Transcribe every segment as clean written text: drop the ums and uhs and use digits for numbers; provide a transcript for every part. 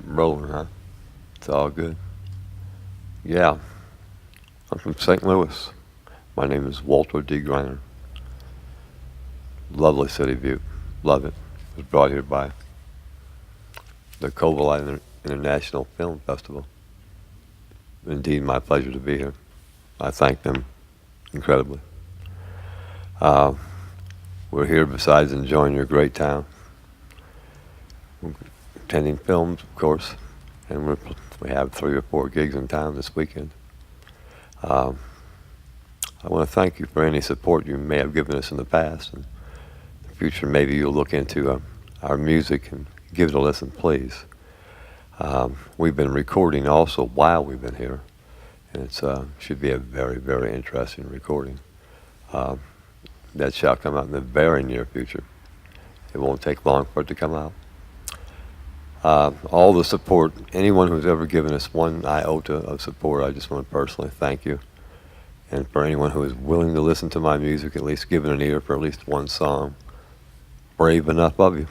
Rolling, huh? It's all good. Yeah, I'm from St. Louis. My name is Walter D. Greiner. Lovely city view. Love it. It was brought here by the Covalent International Film Festival. Indeed, my pleasure to be here. I thank them incredibly. Uh, we're here besides enjoying your great town, attending films, of course, and we have 3 or 4 gigs in town this weekend. Um, I want to thank you for any support you may have given us in the past. And in the future, maybe you'll look into our music and give it a listen, please. We've been recording also while we've been here, and it should be a very, very interesting recording. That shall come out in the very near future. It won't take long for it to come out. All the support, anyone who's ever given us one iota of support, I just want to personally thank you. And for anyone who is willing to listen to my music, at least give it an ear for at least one song, brave enough of you.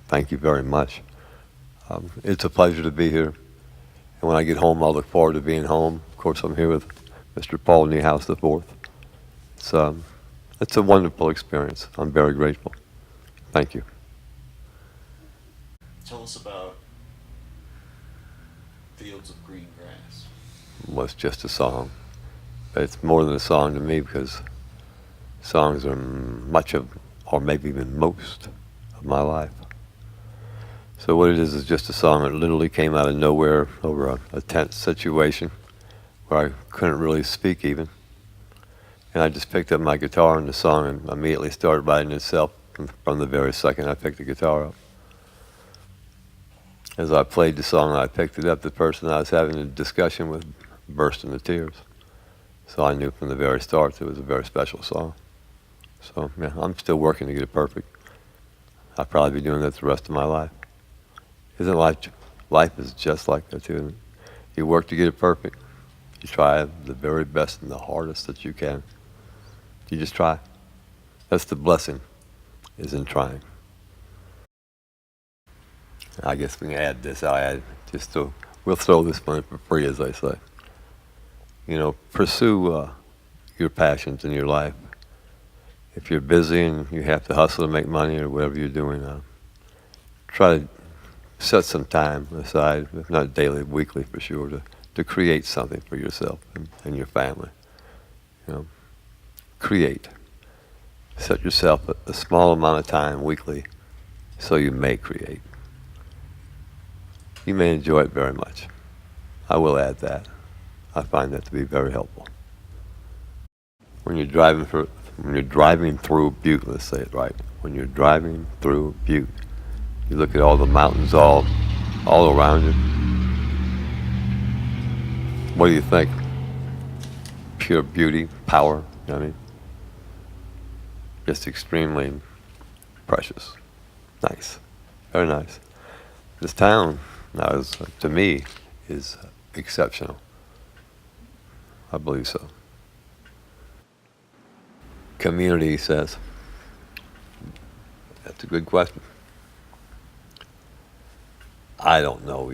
Thank you very much. It's a pleasure to be here. And when I get home, I'll look forward to being home. Of course, I'm here with Mr. Paul Niehaus IV. It's a wonderful experience. I'm very grateful. Thank you. Tell us about Fields of Green Grass. Well, it's just a song. But it's more than a song to me because songs are much of, or maybe even most, of my life. So what it is just a song that literally came out of nowhere over a tense situation where I couldn't really speak even. And I just picked up my guitar and the song and immediately started writing itself from the very second I picked the guitar up. As I played the song and I picked it up, the person I was having a discussion with burst into tears. So I knew from the very start it was a very special song. So yeah, I'm still working to get it perfect. I'll probably be doing that the rest of my life. Isn't life is just like that too. You work to get it perfect. You try the very best and the hardest that you can. You just try. That's the blessing, is in trying. I guess we can add this. We'll throw this one for free, as I say. Pursue your passions in your life. If you're busy and you have to hustle to make money or whatever you're doing, try to set some time aside, if not daily, weekly for sure, to create something for yourself and your family. Create. Set yourself a small amount of time weekly so you may create. You may enjoy it very much. I will add that. I find that to be very helpful. When you're driving through Butte, let's say it right. When you're driving through Butte, you look at all the mountains all around you. What do you think? Pure beauty, power, you know what I mean? Just extremely precious. Nice. Very nice. This town, now, to me, is exceptional. I believe so. Community, he says. That's a good question. I don't know.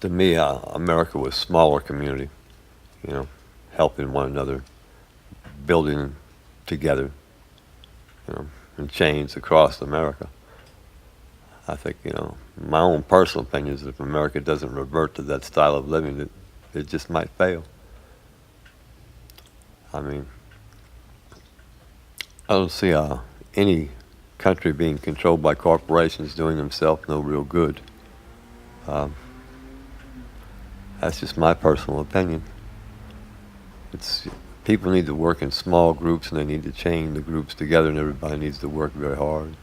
To me, America was smaller community. Helping one another, building together, in chains across America. I think, my own personal opinion is that if America doesn't revert to that style of living, it just might fail. I mean, I don't see any country being controlled by corporations doing themselves no real good. That's just my personal opinion. People need to work in small groups and they need to chain the groups together, and everybody needs to work very hard.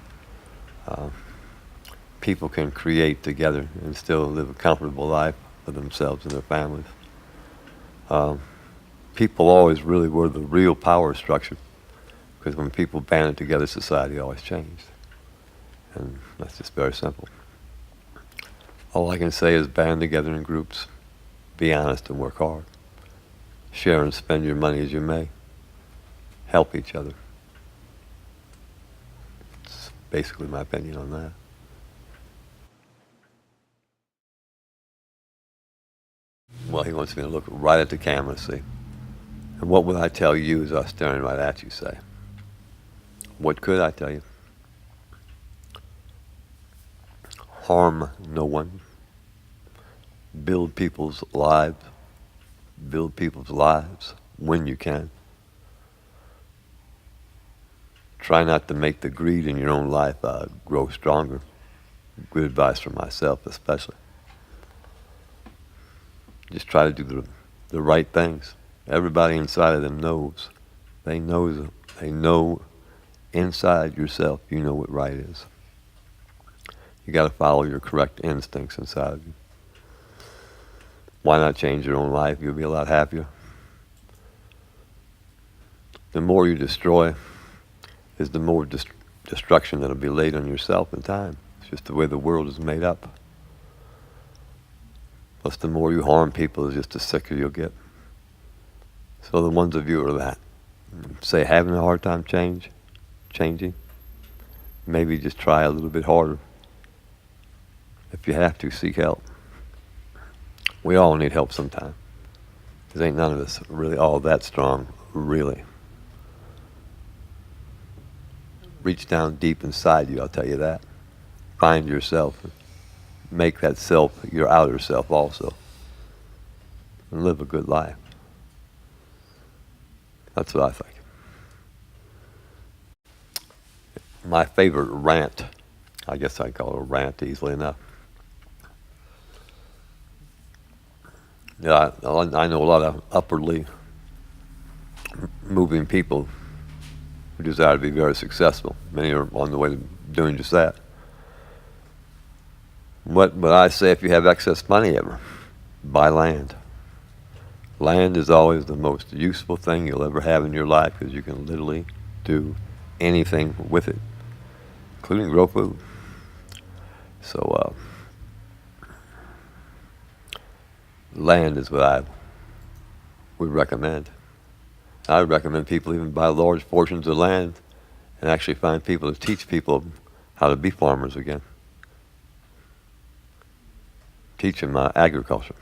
People can create together and still live a comfortable life for themselves and their families. People always really were the real power structure, because when people banded together, society always changed. And that's just very simple. All I can say is band together in groups, be honest and work hard. Share and spend your money as you may. Help each other. It's basically my opinion on that. Well, he wants me to look right at the camera, see. And what would I tell you as I was staring right at you, say? What could I tell you? Harm no one. Build people's lives. Build people's lives when you can. Try not to make the greed in your own life grow stronger. Good advice from myself, especially. Just try to do the right things. Everybody inside of them knows. They know inside yourself, you know what right is. You got to follow your correct instincts inside of you. Why not change your own life? You'll be a lot happier. The more you destroy is the more destruction that'll be laid on yourself in time. It's just the way the world is made up. Plus, the more you harm people, is just the sicker you'll get. So the ones of you who are that, say having a hard time changing, maybe just try a little bit harder. If you have to, seek help. We all need help sometime. Because ain't none of us really all that strong, really. Reach down deep inside you, I'll tell you that. Find yourself. Make that self your outer self also. And live a good life. That's what I think. My favorite rant, I guess I call it a rant easily enough. Yeah, I know a lot of upwardly moving people who desire to be very successful. Many are on the way to doing just that. But I say, if you have excess money ever, buy land. Land is always the most useful thing you'll ever have in your life because you can literally do anything with it, including grow food. So land is what I would recommend. I would recommend people even buy large portions of land and actually find people to teach people how to be farmers again. Teach them agriculture.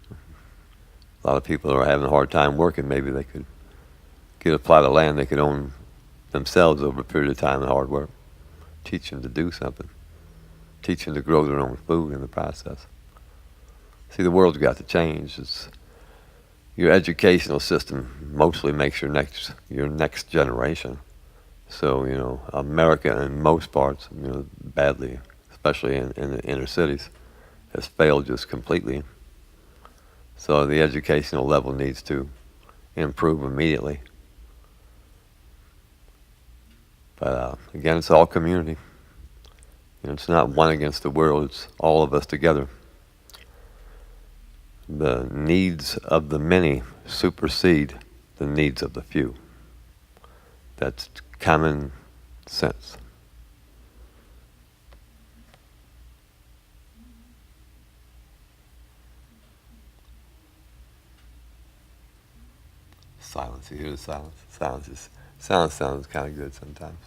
A lot of people are having a hard time working. Maybe they could get a plot of land they could own themselves over a period of time and hard work. Teach them to do something. Teach them to grow their own food in the process. See, the world's got to change. Your educational system mostly makes your next generation. So, America in most parts, badly, especially in the inner cities, has failed just completely. So the educational level needs to improve immediately. But again, it's all community. It's not one against the world, it's all of us together. The needs of the many supersede the needs of the few. That's common sense. Silence. You hear the silence? Silence sounds kind of good sometimes.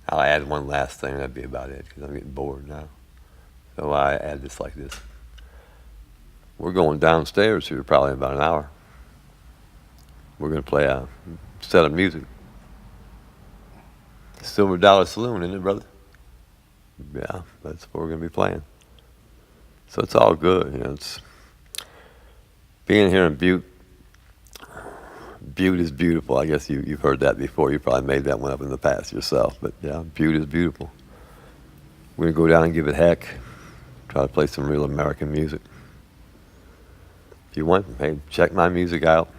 I'll add one last thing. That'd be about it because I'm getting bored now. So I add this like this. We're going downstairs here probably in about an hour. We're going to play a set of music. Silver Dollar Saloon, isn't it, brother? Yeah, that's what we're going to be playing. So it's all good. It's being here in Butte. Butte is beautiful. I guess you've heard that before. You probably made that one up in the past yourself. But yeah, Butte is beautiful. We're going to go down and give it heck. Try to play some real American music. If you want, hey, check my music out.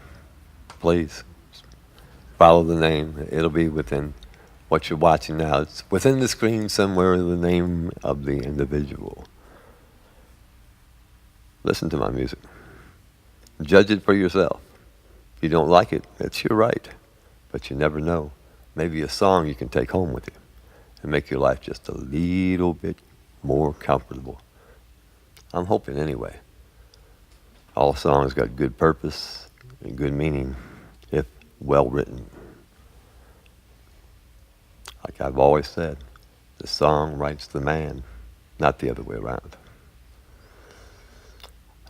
Please. Follow the name. It'll be within what you're watching now. It's within the screen somewhere, the name of the individual. Listen to my music. Judge it for yourself. If you don't like it, it's your right. But you never know. Maybe a song you can take home with you and make your life just a little bit more comfortable. I'm hoping anyway. All songs got good purpose and good meaning if well written. Like I've always said, The song writes the man, not the other way around.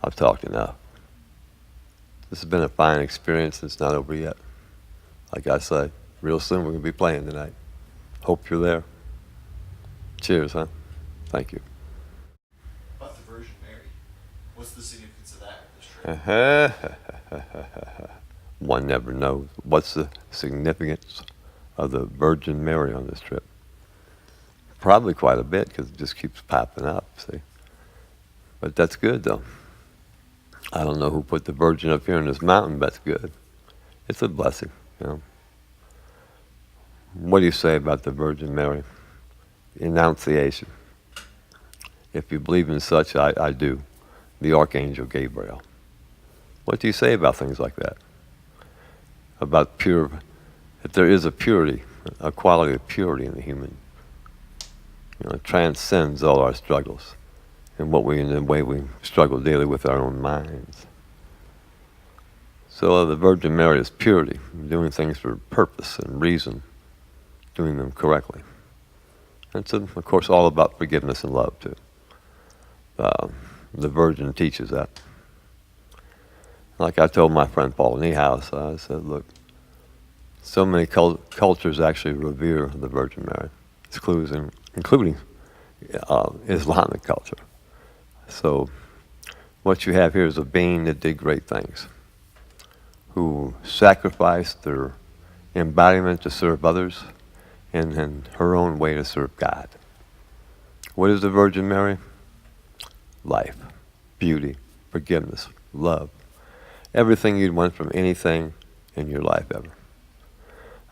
I've talked enough. This has been a fine experience. It's not over yet. Like I say, real soon we're going to be playing tonight. Hope you're there. Cheers, huh? Thank you. About the Virgin Mary, what's the significance of that this trip? One never knows. What's the significance of the Virgin Mary on this trip? Probably quite a bit, because it just keeps popping up, see? But that's good, though. I don't know who put the Virgin up here in this mountain, but that's good. It's a blessing, you know. What do you say about the Virgin Mary? Enunciation. If you believe in such, I do. The Archangel Gabriel. What do you say about things like that? About pure, that there is a purity, a quality of purity in the human. You know, it transcends all our struggles and in the way we struggle daily with our own minds. So the Virgin Mary is purity, doing things for purpose and reason, doing them correctly. And it's, of course, all about forgiveness and love, too. The Virgin teaches that. Like I told my friend Paul Niehaus, I said, look, so many cultures actually revere the Virgin Mary, including Islamic culture. So what you have here is a being that did great things, who sacrificed their embodiment to serve others and her own way to serve God. What is the Virgin Mary? Life, beauty, forgiveness, love. Everything you'd want from anything in your life ever.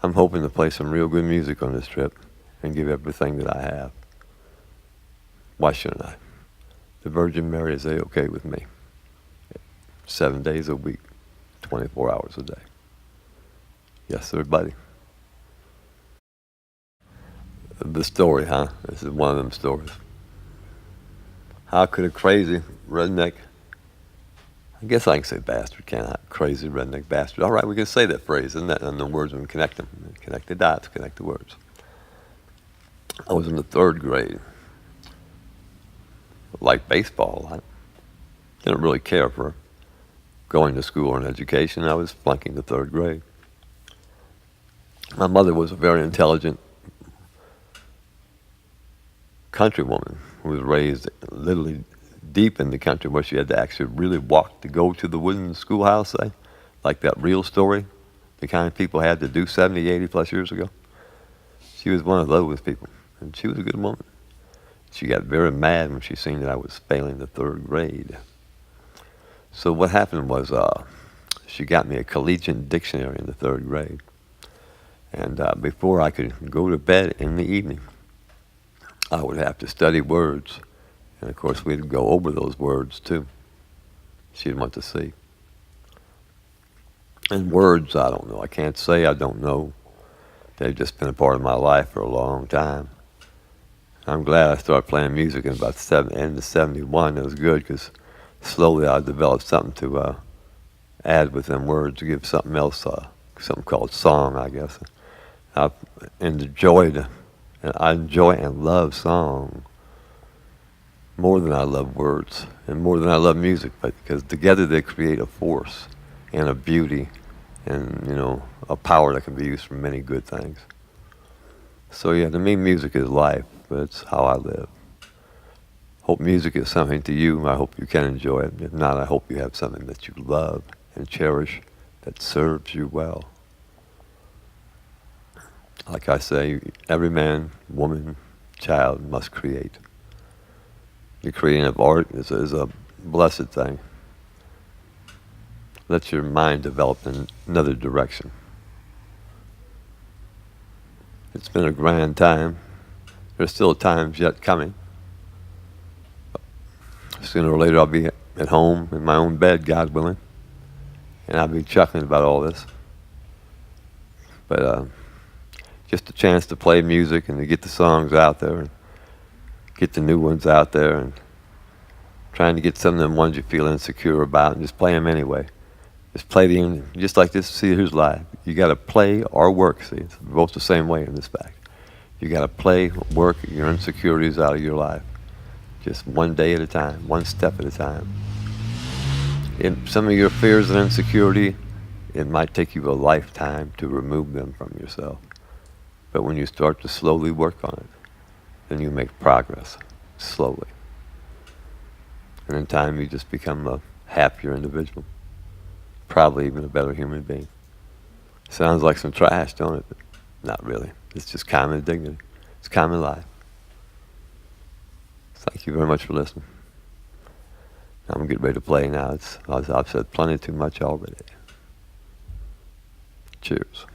I'm hoping to play some real good music on this trip and give everything that I have. Why shouldn't I? The Virgin Mary is A-okay with me. 7 days a week, 24 hours a day. Yes, sir, buddy. The story, huh? This is one of them stories. How could a crazy redneck, I guess I can say bastard, can't I? Crazy redneck bastard. All right, we can say that phrase, isn't that? And the words, we can connect them. Connect the dots, connect the words. I was in the 3rd grade. Like baseball, I didn't really care for going to school or an education. I was flunking the 3rd grade. My mother was a very intelligent countrywoman who was raised literally deep in the country, where she had to actually really walk to go to the wooden schoolhouse, say, like that real story, the kind of people had to do 70, 80 plus years ago. She was one of those people, and she was a good woman. She got very mad when she seen that I was failing the 3rd grade. So what happened was she got me a collegiate dictionary in the 3rd grade. And before I could go to bed in the evening, I would have to study words. And of course, we'd go over those words too. She'd want to see. And words, I don't know. I can't say I don't know. They've just been a part of my life for a long time. I'm glad I started playing music in about end of 71. It was good, because slowly I developed something to add with them words, to give something else, something called song, I guess. I enjoy and love song more than I love words, and more than I love music, but because together they create a force and a beauty and, you know, a power that can be used for many good things. So yeah, to me, music is life, but it's how I live. Hope music is something to you. I hope you can enjoy it. If not, I hope you have something that you love and cherish that serves you well. Like I say, every man, woman, child must create. The creating of art is a blessed thing. Let your mind develop in another direction. It's been a grand time. There's still times yet coming. Sooner or later I'll be at home in my own bed, God willing, and I'll be chuckling about all this. But just a chance to play music and to get the songs out there and get the new ones out there, and trying to get some of them ones you feel insecure about and just play them anyway. Just play just like this. See, here's live. You got to play or work. See, it's both the same way in this fact. You got to play, work your insecurities out of your life. Just one day at a time, one step at a time. In some of your fears and insecurity, it might take you a lifetime to remove them from yourself. But when you start to slowly work on it, then you make progress, slowly. And in time, you just become a happier individual. Probably even a better human being. Sounds like some trash, don't it? But not really. It's just common dignity. It's common life. Thank you very much for listening. I'm getting ready to play now. I've said plenty too much already. Cheers.